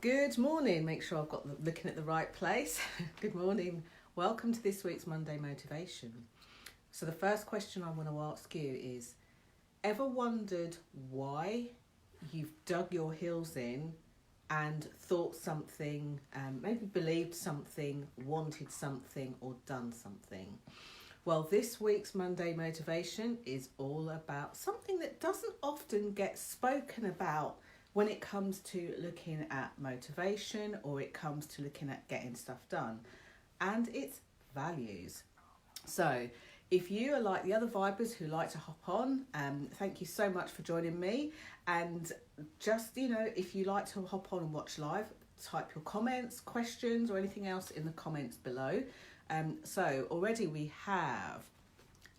Good morning. Make sure I've got looking at the right place. Good morning. Welcome to this week's Monday Motivation. So the first question I want to ask you is, ever wondered why you've dug your heels in and thought something, maybe believed something, wanted something or done something? Well, this week's Monday Motivation is all about something that doesn't often get spoken about when it comes to looking at motivation or it comes to looking at getting stuff done, and it's values. So if you are like the other Vibers who like to hop on, thank you so much for joining me. And just, if you like to hop on and watch live, type your comments, questions or anything else in the comments below. So already we have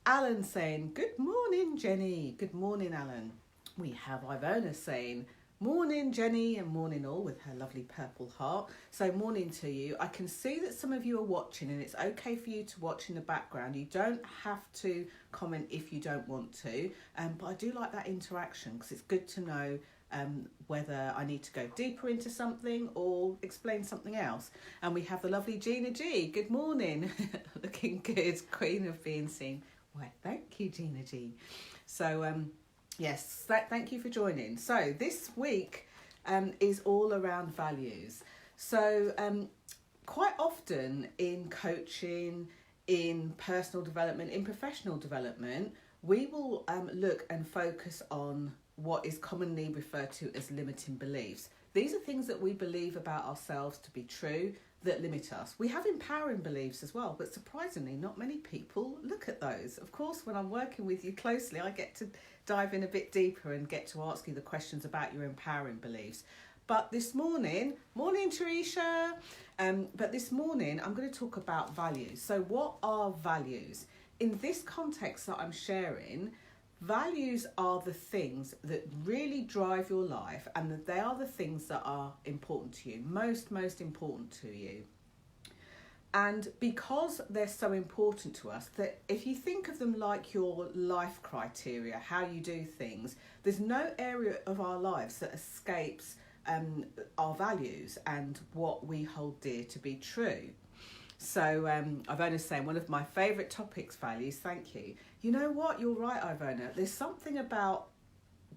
Alan saying, good morning, Jenny. Good morning, Alan. We have Ivona saying, morning, Jenny, and morning all, with her lovely purple heart. So morning to you. I can see that some of you are watching, and it's okay for you to watch in the background. You don't have to comment if you don't want to, but I do like that interaction because it's good to know whether I need to go deeper into something or explain something else. And we have the lovely Gina G. Good morning. Looking good, queen of being seen. Why, thank you, Gina G. So, yes, thank you for joining. So this week is all around values. So quite often in coaching, in personal development, in professional development, we will look and focus on what is commonly referred to as limiting beliefs. These are things that we believe about ourselves to be true that limit us. We have empowering beliefs as well, but surprisingly, not many people look at those. Of course, when I'm working with you closely, I get to dive in a bit deeper and get to ask you the questions about your empowering beliefs. But this morning, morning Teresa, but this morning I'm going to talk about values. So what are values? In this context that I'm sharing, values are the things that really drive your life, and that they are the things that are important to you, most important to you. And because they're so important to us, that if you think of them like your life criteria, how you do things, there's no area of our lives that escapes our values and what we hold dear to be true. So Ivona saying, one of my favourite topics, values, thank you. You know what, you're right, Ivona. There's something about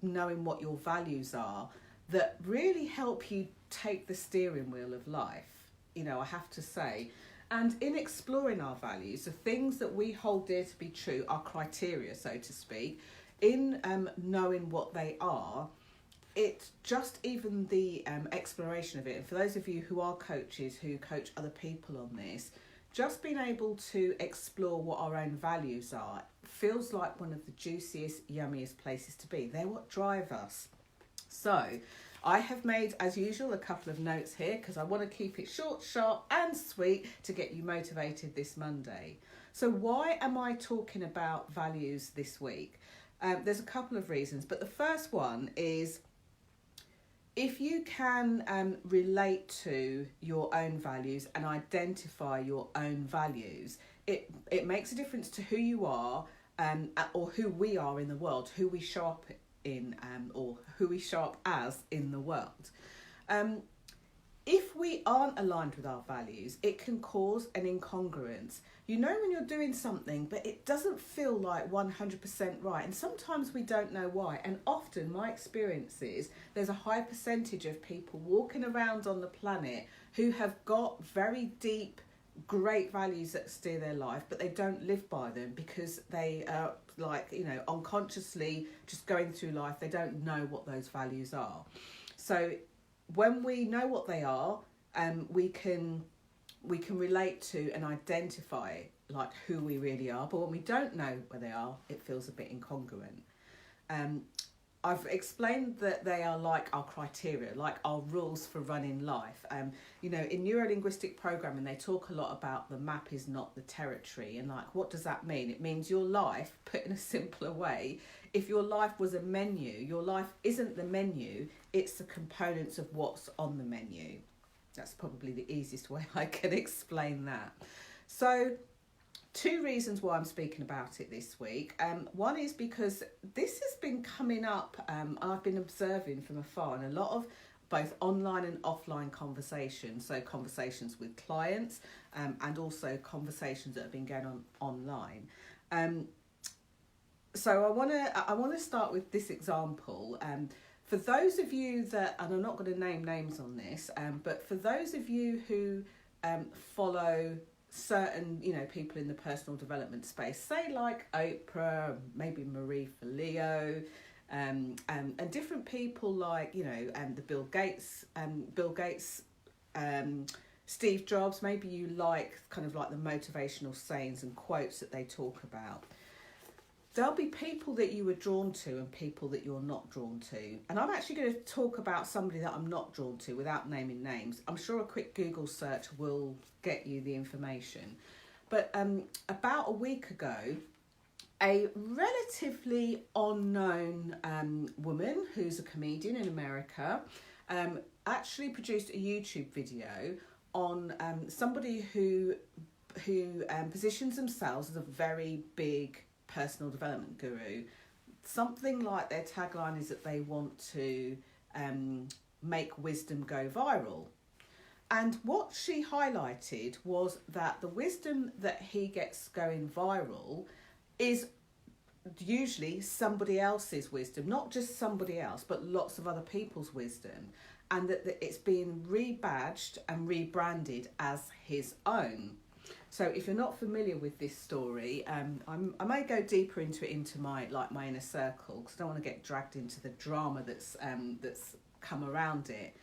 knowing what your values are that really help you take the steering wheel of life, I have to say. And in exploring our values, the things that we hold dear to be true, our criteria, so to speak, in knowing what they are, it's just even the exploration of it. And for those of you who are coaches, who coach other people on this, just being able to explore what our own values are feels like one of the juiciest, yummiest places to be. They're what drive us. So I have made, as usual, a couple of notes here because I want to keep it short, sharp and sweet to get you motivated this Monday. So why am I talking about values this week? There's a couple of reasons, but the first one is, if you can relate to your own values and identify your own values, it makes a difference to who you are or who we are in the world, who we show up in or who we show up as in the world. If we aren't aligned with our values, it can cause an incongruence. When you're doing something, but it doesn't feel like 100% right. And sometimes we don't know why. And often my experience is there's a high percentage of people walking around on the planet who have got very deep, great values that steer their life, but they don't live by them because they are unconsciously just going through life. They don't know what those values are. So when we know what they are, we can relate to and identify like who we really are. But when we don't know where they are, it feels a bit incongruent. I've explained that they are like our criteria, like our rules for running life. In neuro-linguistic programming, they talk a lot about the map is not the territory. And what does that mean? It means your life, put in a simpler way, if your life was a menu, your life isn't the menu, it's the components of what's on the menu. That's probably the easiest way I can explain that. So 2 reasons why I'm speaking about it this week. One is because this has been coming up, I've been observing from afar, and a lot of both online and offline conversations, so conversations with clients and also conversations that have been going on online. So I want to start with this example. For those of you that, and I'm not going to name names on this, but for those of you who follow certain, people in the personal development space, say like Oprah, maybe Marie Forleo, and different people like, the Bill Gates, Steve Jobs, maybe you like kind of like the motivational sayings and quotes that they talk about. There'll be people that you are drawn to and people that you're not drawn to. And I'm actually going to talk about somebody that I'm not drawn to without naming names. I'm sure a quick Google search will get you the information. But about a week ago, a relatively unknown woman who's a comedian in America actually produced a YouTube video on somebody who positions themselves as a very big personal development guru. Something like their tagline is that they want to make wisdom go viral. And what she highlighted was that the wisdom that he gets going viral is usually somebody else's wisdom, not just somebody else, but lots of other people's wisdom, and that it's being rebadged and rebranded as his own. So if you're not familiar with this story, I may go deeper into my inner circle, because I don't want to get dragged into the drama that's come around it.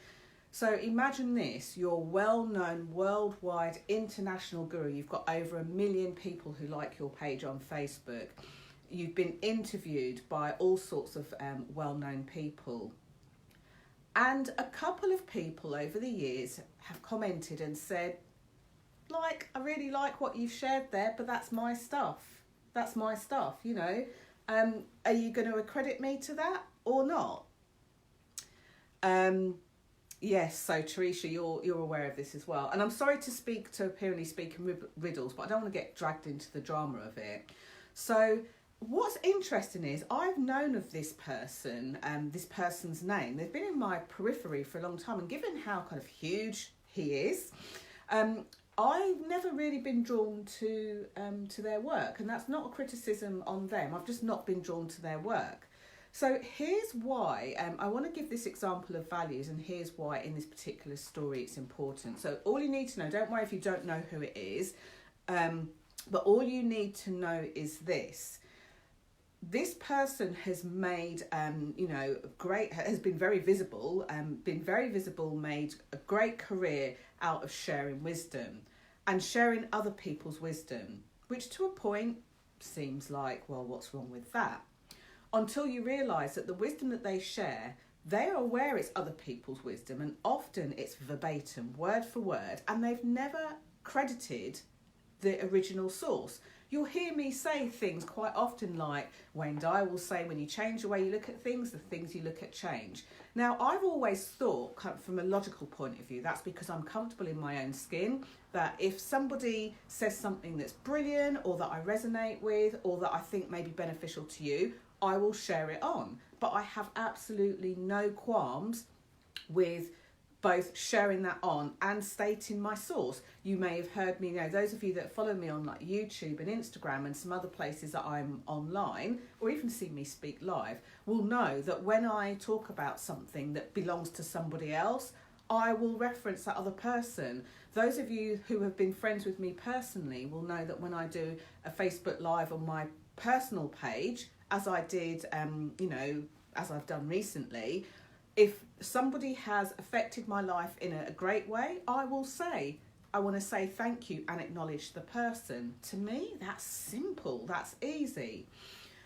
So imagine this: you're well-known, worldwide, international guru. You've got over 1 million people who like your page on Facebook. You've been interviewed by all sorts of well-known people. And a couple of people over the years have commented and said, I really like what you've shared there, but that's my stuff. That's my stuff, Are you going to accredit me to that or not? Yes, so Teresa, you're aware of this as well. And I'm sorry to apparently speak in riddles, but I don't want to get dragged into the drama of it. So what's interesting is I've known of this person, this person's name. They've been in my periphery for a long time, and given how kind of huge he is, I've never really been drawn to their work, and that's not a criticism on them. I've just not been drawn to their work. So here's why I want to give this example of values, and here's why in this particular story it's important. So all you need to know, don't worry if you don't know who it is, but all you need to know is this. This person has made, has been very visible, made a great career out of sharing wisdom and sharing other people's wisdom, which to a point seems like, well, what's wrong with that? Until you realise that the wisdom that they share, they are aware it's other people's wisdom, and often it's verbatim, word for word, and they've never credited the original source. You'll hear me say things quite often like, Wayne Dyer will say, when you change the way you look at things, the things you look at change. Now, I've always thought, from a logical point of view, that's because I'm comfortable in my own skin, that if somebody says something that's brilliant or that I resonate with or that I think may be beneficial to you, I will share it on. But I have absolutely no qualms with both sharing that on and stating my source. You may have heard me, those of you that follow me on like YouTube and Instagram and some other places that I'm online, or even see me speak live, will know that when I talk about something that belongs to somebody else, I will reference that other person. Those of you who have been friends with me personally will know that when I do a Facebook Live on my personal page, as I did, as I've done recently, if somebody has affected my life in a great way, I will say, I want to say thank you and acknowledge the person. To me, that's simple, that's easy.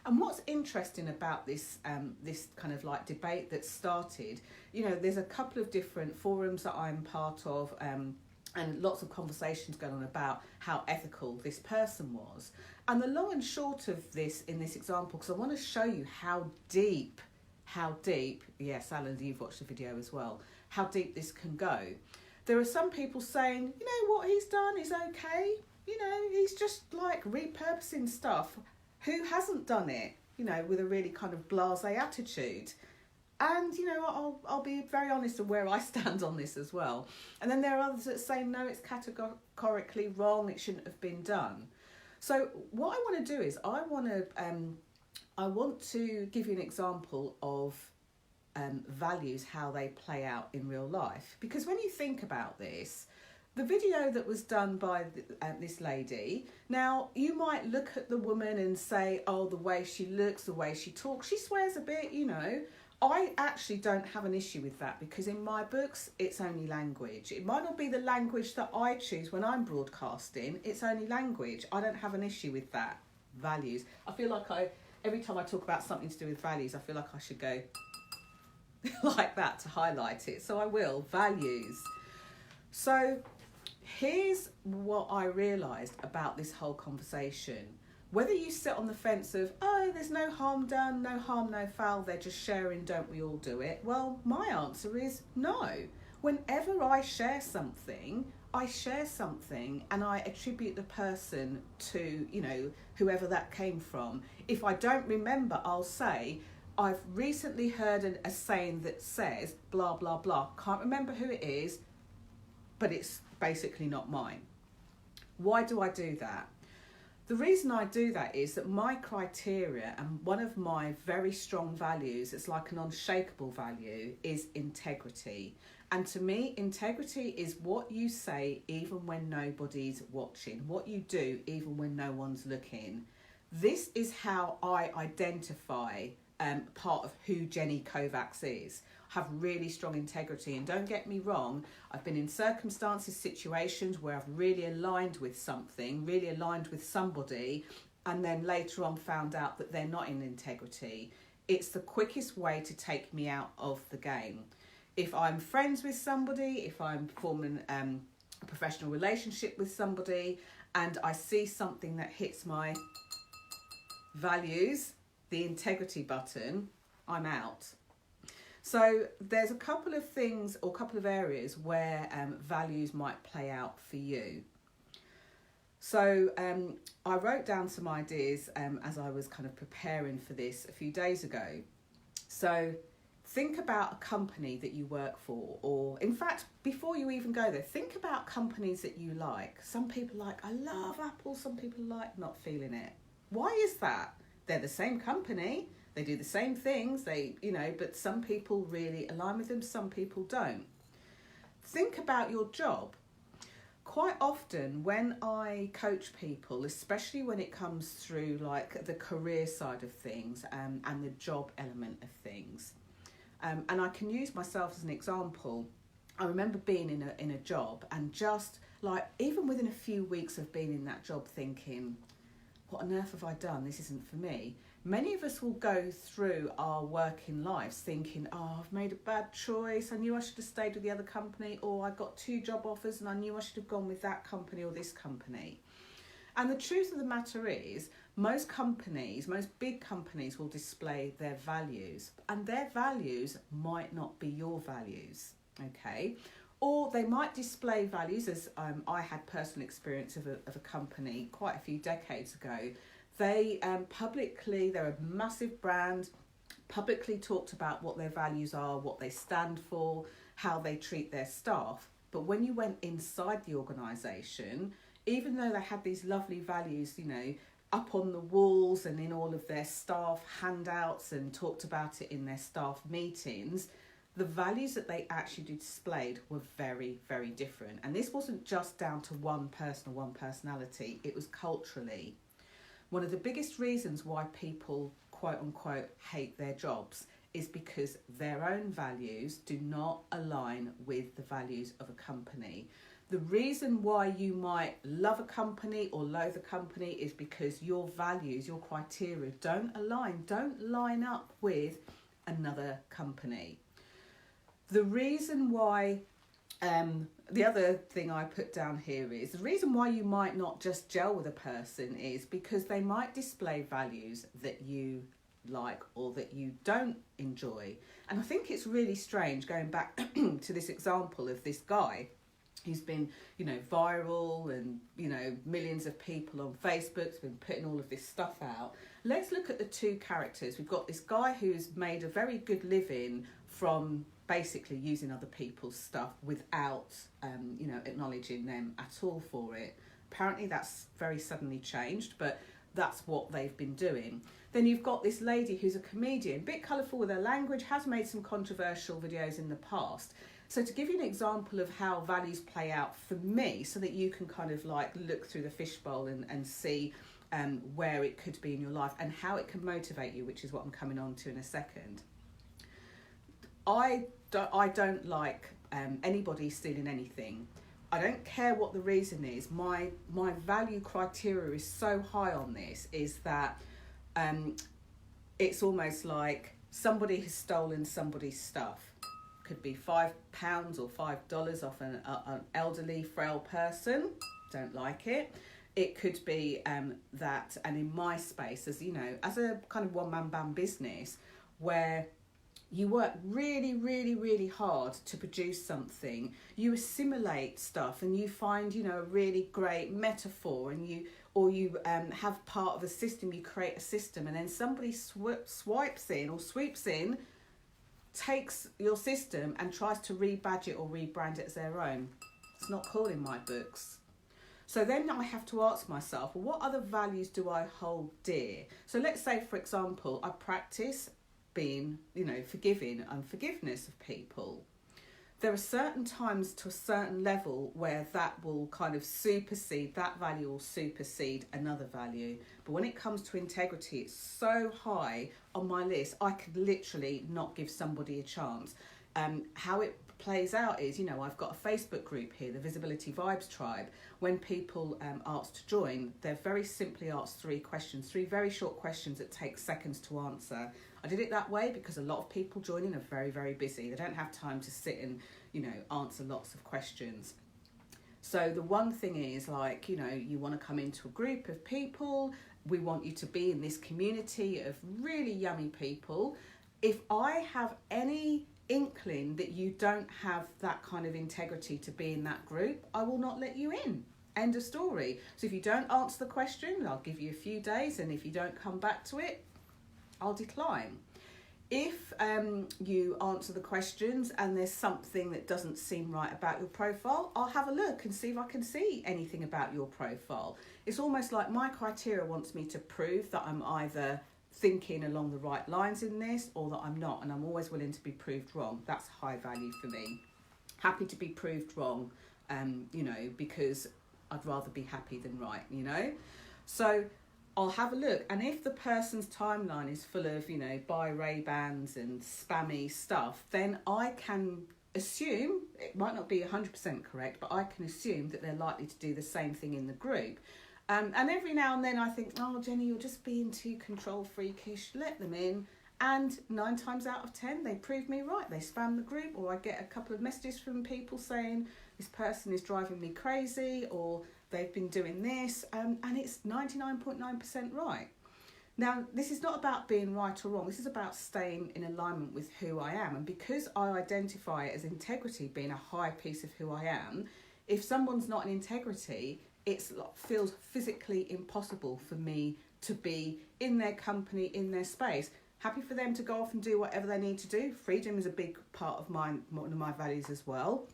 And what's interesting about this kind of like debate that started, there's a couple of different forums that I'm part of, and lots of conversations going on about how ethical this person was. And the long and short of this in this example, because I want to show you how deep, yes, Alan, you've watched the video as well, how deep this can go. There are some people saying, what he's done is okay. He's just like repurposing stuff. Who hasn't done it, with a really kind of blasé attitude? And, you know, I'll be very honest of where I stand on this as well. And then there are others that say, no, it's categorically wrong. It shouldn't have been done. So what I want to do is I want to give you an example of values, how they play out in real life. Because when you think about this, the video that was done by this lady, now you might look at the woman and say, oh, the way she looks, the way she talks, she swears a bit, you know. I actually don't have an issue with that, because in my books, it's only language. It might not be the language that I choose when I'm broadcasting. It's only language. I don't have an issue with that. Values. I feel like every time I talk about something to do with values, I feel like I should go like that to highlight it. So I will. Values. So here's what I realised about this whole conversation. Whether you sit on the fence of, oh, there's no harm done, no harm, no foul, they're just sharing, don't we all do it? Well, my answer is no. Whenever I share something and I attribute the person to, you know, whoever that came from. If I don't remember, I'll say, I've recently heard a saying that says, blah, blah, blah. Can't remember who it is, but it's basically not mine. Why do I do that? The reason I do that is that my criteria, and one of my very strong values, it's like an unshakable value, is integrity. And to me, integrity is what you say even when nobody's watching, what you do even when no one's looking. This is how I identify part of who Jenny Kovacs is. Have really strong integrity, and don't get me wrong, I've been in circumstances, situations where I've really aligned with something, really aligned with somebody, and then later on found out that they're not in integrity. It's the quickest way to take me out of the game. If I'm friends with somebody, if I'm forming a professional relationship with somebody, and I see something that hits my values, the integrity button, I'm out. So there's a couple of things or a couple of areas where values might play out for you. So I wrote down some ideas as I was kind of preparing for this a few days ago. So think about a company that you work for, or in fact, before you even go there, think about companies that you like. Some people like, I love Apple, some people like not feeling it. Why is that? They're the same company. They do the same things, but some people really align with them, some people don't. Think about your job. Quite often when I coach people, especially when it comes through like the career side of things and the job element of things, and I can use myself as an example. I remember being in a job and just like, even within a few weeks of being in that job, thinking, what on earth have I done? This isn't for me. Many of us will go through our working lives thinking, oh, I've made a bad choice. I knew I should have stayed with the other company, or I got 2 job offers and I knew I should have gone with that company or this company. And the truth of the matter is, most big companies will display their values, and their values might not be your values, okay? Or they might display values, as I had personal experience of a company quite a few decades ago. They they're a massive brand, publicly talked about what their values are, what they stand for, how they treat their staff. But when you went inside the organisation, even though they had these lovely values, up on the walls and in all of their staff handouts and talked about it in their staff meetings, the values that they actually displayed were very, very different. And this wasn't just down to one person or one personality, it was culturally. One of the biggest reasons why people, quote unquote, hate their jobs is because their own values do not align with the values of a company. The reason why you might love a company or loathe a company is because your values, your criteria don't line up with another company. The reason why, the other thing I put down here is, the reason why you might not just gel with a person is because they might display values that you like or that you don't enjoy. And I think it's really strange, going back to this example of this guy. who's been, viral, and, millions of people on Facebook's been putting all of this stuff out. Let's look at the two characters. We've got this guy who's made a very good living from basically using other people's stuff without, acknowledging them at all for it. Apparently that's very suddenly changed, but that's what they've been doing. Then you've got this lady who's a comedian, a bit colourful with her language, has made some controversial videos in the past. So to give you an example of how values play out for me, so that you can kind of like look through the fishbowl and see where it could be in your life and how it can motivate you, which is what I'm coming on to in a second. I don't like anybody stealing anything. I don't care what the reason is. My value criteria is so high on this, is that it's almost like somebody has stolen somebody's stuff. Could be £5 or $5 off an elderly, frail person. Don't like it. It could be that, and in my space, as as a kind of one-man band business, where you work really, really, really hard to produce something, you assimilate stuff and you find, a really great metaphor, and you have part of a system, you create a system, and then somebody swipes in or sweeps in, takes your system and tries to rebadge it or rebrand it as their own. It's not cool in my books. So then I have to ask myself, well, what other values do I hold dear? So let's say, for example, I practice being, forgiving and forgiveness of people. There are certain times to a certain level where that will kind of supersede, that value will supersede another value. But when it comes to integrity, it's so high on my list, I could literally not give somebody a chance. How it plays out is, I've got a Facebook group here, the Visibility Vibes Tribe. When people ask to join, they're very simply asked 3 questions, 3 very short questions that take seconds to answer. I did it that way because a lot of people joining are very, very busy. They don't have time to sit and, answer lots of questions. So the one thing is, like, you want to come into a group of people. We want you to be in this community of really yummy people. If I have any inkling that you don't have that kind of integrity to be in that group, I will not let you in. End of story. So if you don't answer the question, I'll give you a few days, and if you don't come back to it, I'll decline. If you answer the questions and there's something that doesn't seem right about your profile, I'll have a look and see if I can see anything about your profile. It's almost like my criteria wants me to prove that I'm either thinking along the right lines in this or that I'm not, and I'm always willing to be proved wrong. That's high value for me. Happy to be proved wrong, because I'd rather be happy than right, So I'll have a look, and if the person's timeline is full of, buy Ray-Bans and spammy stuff, then I can assume, it might not be 100% correct, but I can assume that they're likely to do the same thing in the group. And every now and then I think, oh, Jenny, you're just being too control freakish, let them in. And 9 times out of 10, they prove me right. They spam the group, or I get a couple of messages from people saying, this person is driving me crazy, or they've been doing this, and it's 99.9% right. Now, this is not about being right or wrong. This is about staying in alignment with who I am. And because I identify it as integrity being a high piece of who I am, if someone's not in integrity, it feels physically impossible for me to be in their company, in their space. Happy for them to go off and do whatever they need to do. Freedom is a big part of one of my values as well.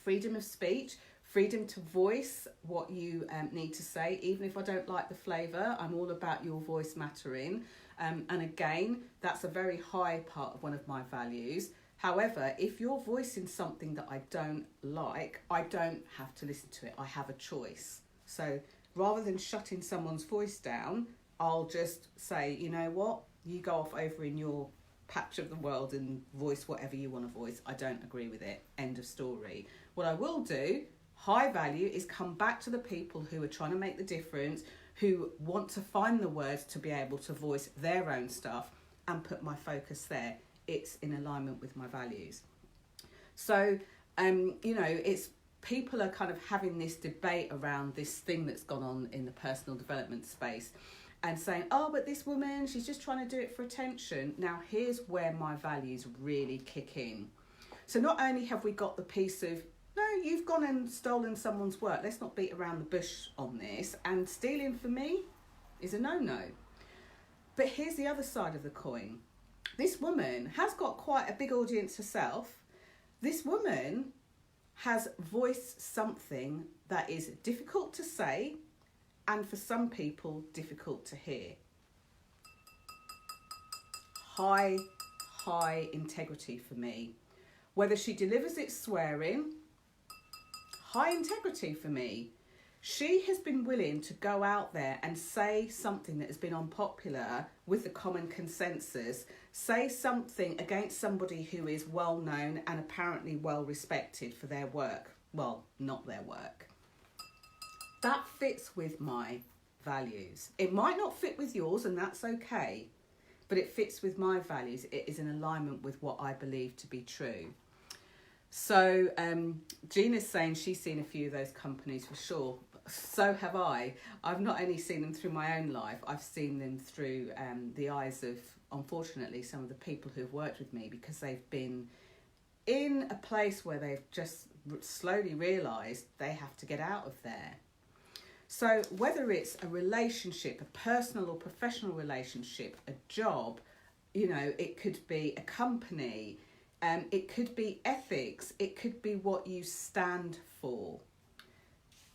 Freedom of speech, freedom to voice what you need to say, even if I don't like the flavour. I'm all about your voice mattering. And again, that's a very high part of one of my values. However, if you're voicing something that I don't like, I don't have to listen to it. I have a choice. So rather than shutting someone's voice down, I'll just say, you know what, you go off over in your patch of the world and voice whatever you want to voice. I don't agree with it. End of story. What I will do, high value, is come back to the people who are trying to make the difference, who want to find the words to be able to voice their own stuff, and put my focus there. It's in alignment with my values. So, it's people are kind of having this debate around this thing that's gone on in the personal development space and saying, oh, but this woman, she's just trying to do it for attention. Now, here's where my values really kick in. So not only have we got the piece of No, you've gone and stolen someone's work. Let's not beat around the bush on this. And stealing for me is a no-no. But here's the other side of the coin. This woman has got quite a big audience herself. This woman has voiced something that is difficult to say and for some people difficult to hear. High integrity for me. Whether she delivers it swearing, high integrity for me. She has been willing to go out there and say something that has been unpopular with the common consensus, say something against somebody who is well known and apparently well respected for their work. Well, not their work. That fits with my values. It might not fit with yours, and that's okay, but it fits with my values. It is in alignment with what I believe to be true. So Gina's saying she's seen a few of those companies for sure. So have I. I've not only seen them through my own life, I've seen them through the eyes of, unfortunately, some of the people who've worked with me, because they've been in a place where they've just slowly realised they have to get out of there. So whether it's a relationship, a personal or professional relationship, a job, you know, it could be a company, it could be ethics, it could be what you stand for.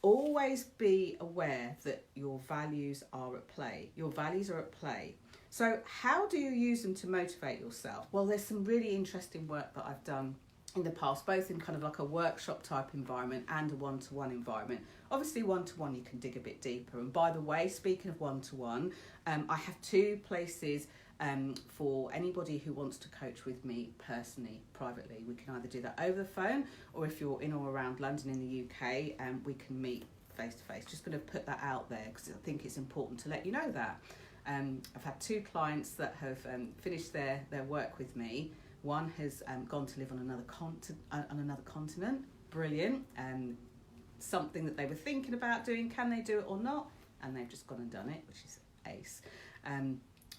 Always be aware that your values are at play. Your values are at play. So how do you use them to motivate yourself? Well, there's some really interesting work that I've done in the past, both in kind of like a workshop type environment and a one-to-one environment. Obviously one-to-one you can dig a bit deeper. And by the way, speaking of one-to-one, I have 2 places for anybody who wants to coach with me personally, privately. We can either do that over the phone, or if you're in or around London in the UK, we can meet face to face. Just going to put that out there because I think it's important to let you know that. I've had 2 clients that have finished their work with me. One has gone to live on another continent. Brilliant. Something that they were thinking about doing. Can they do it or not? And they've just gone and done it, which is ace.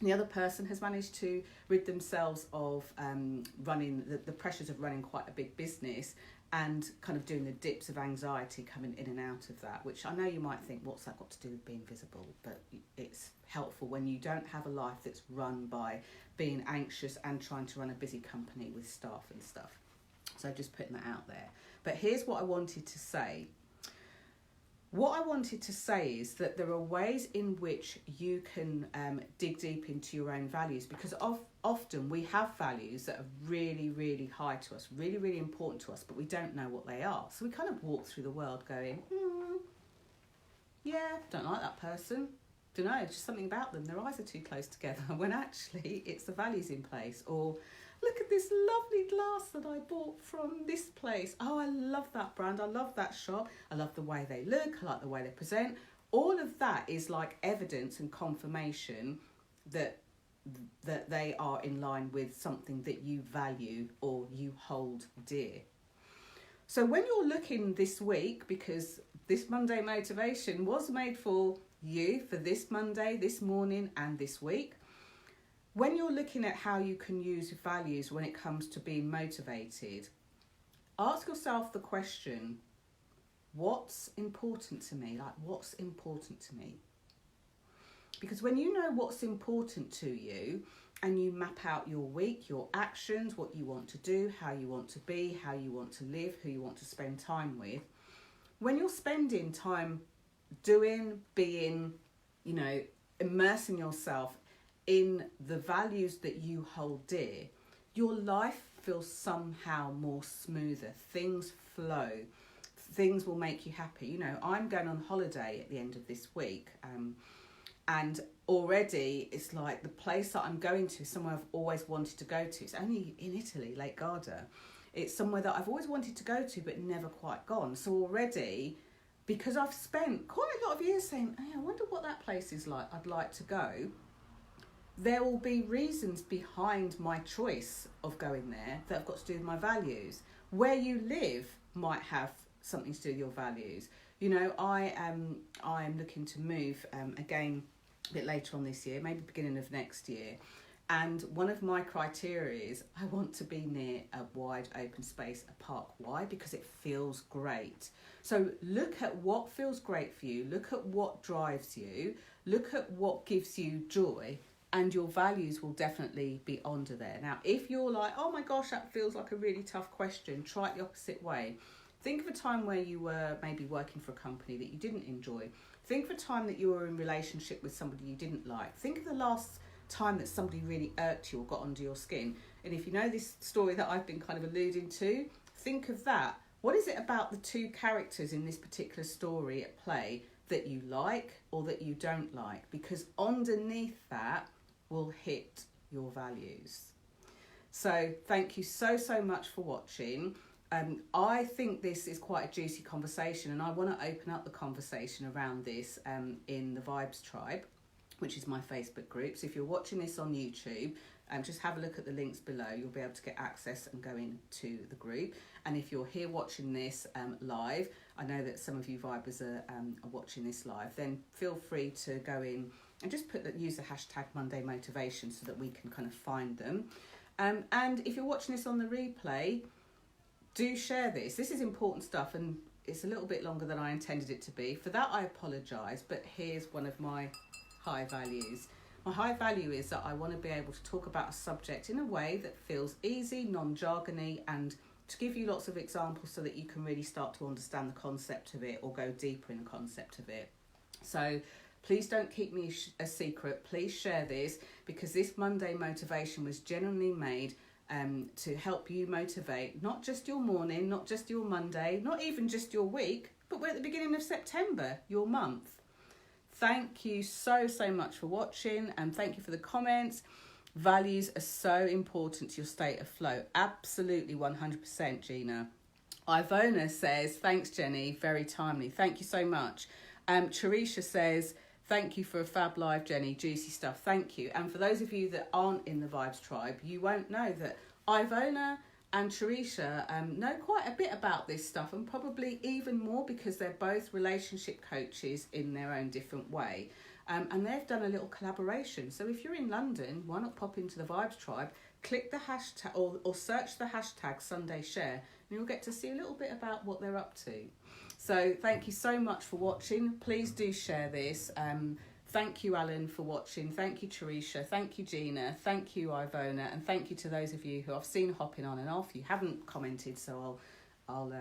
The other person has managed to rid themselves of running the pressures of running quite a big business and kind of doing the dips of anxiety coming in and out of that, which I know you might think, what's that got to do with being visible? But it's helpful when you don't have a life that's run by being anxious and trying to run a busy company with staff and stuff. So just putting that out there. But here's what I wanted to say. What I wanted to say is that there are ways in which you can dig deep into your own values, because often we have values that are really, really high to us, really, really important to us, but we don't know what they are. So we kind of walk through the world going, yeah, don't like that person. Don't know, it's just something about them. Their eyes are too close together, when actually it's the values in place. Or look at this lovely glass that I bought from this place. Oh, I love that brand. I love that shop. I love the way they look. I like the way they present. All of that is like evidence and confirmation that they are in line with something that you value or you hold dear. So when you're looking this week, because this Monday motivation was made for you for this Monday, this morning and this week, when you're looking at how you can use values when it comes to being motivated, ask yourself the question, what's important to me? Like, what's important to me? Because when you know what's important to you and you map out your week, your actions, what you want to do, how you want to be, how you want to live, who you want to spend time with, when you're spending time doing, being, you know, immersing yourself in the values that you hold dear, your life feels somehow more smoother. Things flow. Things will make you happy. You know, I'm going on holiday at the end of this week, and already it's like the place that I'm going to is somewhere I've always wanted to go to. It's only in Italy, Lake Garda. It's somewhere that I've always wanted to go to but never quite gone. So already, because I've spent quite a lot of years saying, hey, I wonder what that place is like, I'd like to go, there will be reasons behind my choice of going there that have got to do with my values. Where you live might have something to do with your values. You know, I am looking to move again a bit later on this year, maybe beginning of next year. And one of my criteria is I want to be near a wide open space, a park. Why? Because it feels great. So look at what feels great for you, look at what drives you, look at what gives you joy, and your values will definitely be under there. Now, if you're like, oh my gosh, that feels like a really tough question, try it the opposite way. Think of a time where you were maybe working for a company that you didn't enjoy. Think of a time that you were in relationship with somebody you didn't like. Think of the last time that somebody really irked you or got under your skin. And if you know this story that I've been kind of alluding to, think of that. What is it about the two characters in this particular story at play that you like or that you don't like? Because underneath that will hit your values. So thank you so much for watching. I think this is quite a juicy conversation, and I want to open up the conversation around this in the Vibes Tribe, which is my Facebook group. So if you're watching this on YouTube, just have a look at the links below. You'll be able to get access and go into the group. And if you're here watching this live, I know that some of you Vibers are watching this live, then feel free to go in and just use the hashtag Monday Motivation so that we can kind of find them. And if you're watching this on the replay, do share this. This is important stuff, and it's a little bit longer than I intended it to be. For that, I apologise, but here's one of my high values. My high value is that I want to be able to talk about a subject in a way that feels easy, non-jargony, and to give you lots of examples so that you can really start to understand the concept of it or go deeper in the concept of it. So please don't keep me a secret. Please share this, because this Monday motivation was genuinely made to help you motivate not just your morning, not just your Monday, not even just your week, but we're at the beginning of September, your month. Thank you so much for watching, and thank you for the comments. Values are so important to your state of flow. Absolutely 100%, Gina. Ivona says, thanks, Jenny. Very timely. Thank you so much. Teresha says, thank you for a fab live, Jenny. Juicy stuff. Thank you. And for those of you that aren't in the Vibes Tribe, you won't know that Ivona and Teresha know quite a bit about this stuff, and probably even more because they're both relationship coaches in their own different way. And they've done a little collaboration. So if you're in London, why not pop into the Vibes Tribe, click the hashtag or search the hashtag Sunday Share, and you'll get to see a little bit about what they're up to. So thank you so much for watching. Please do share this. Thank you, Alan, for watching. Thank you, Teresha. Thank you, Gina. Thank you, Ivona. And thank you to those of you who I've seen hopping on and off. You haven't commented, so I'll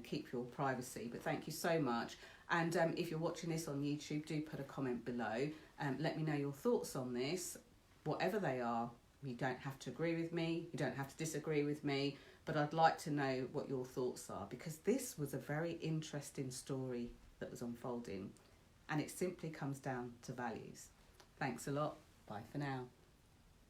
keep your privacy. But thank you so much. And if you're watching this on YouTube, do put a comment below. Let me know your thoughts on this, whatever they are. You don't have to agree with me. You don't have to disagree with me. But I'd like to know what your thoughts are, because this was a very interesting story that was unfolding. And it simply comes down to values. Thanks a lot. Bye for now.